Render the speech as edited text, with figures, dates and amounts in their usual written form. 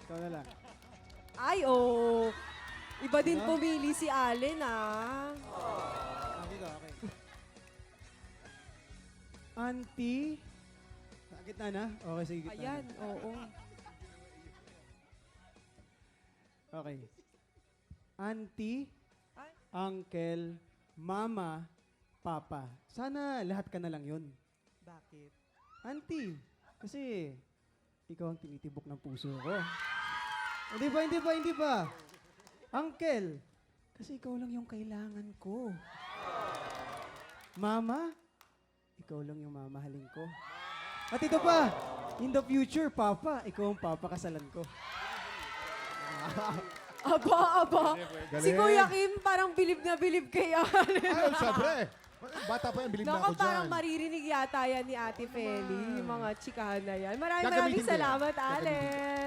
Ikaw na lang. Ay, oh. Iba din pumili si Allen, ah. Dito, okay. Auntie. Sa gitna na? Okay, sige, gitna Ayan, na. oo. Okay. Auntie, Ay. uncle, mama, papa. Sana lahat ka na lang yun. Bakit? Auntie, kasi ikaw ang tinitibok ng puso ko. Hindi ba? Uncle, kasi ikaw lang yung kailangan ko. Mama, ikaw lang yung mamahalin ko. At ito pa, in the future, papa, ikaw ang papakasalan ko. Aba. Si Galing. Kuya Kim parang bilib na bilib kay Allen. Ay, syempre. Bata pa yan, bilib na Naku, ako dyan. parang maririnig yata yan ni Ate Feli, yung mga chikahan na yan. Maraming Gagamitin ko yan. salamat, Gagamitin ko. Allen.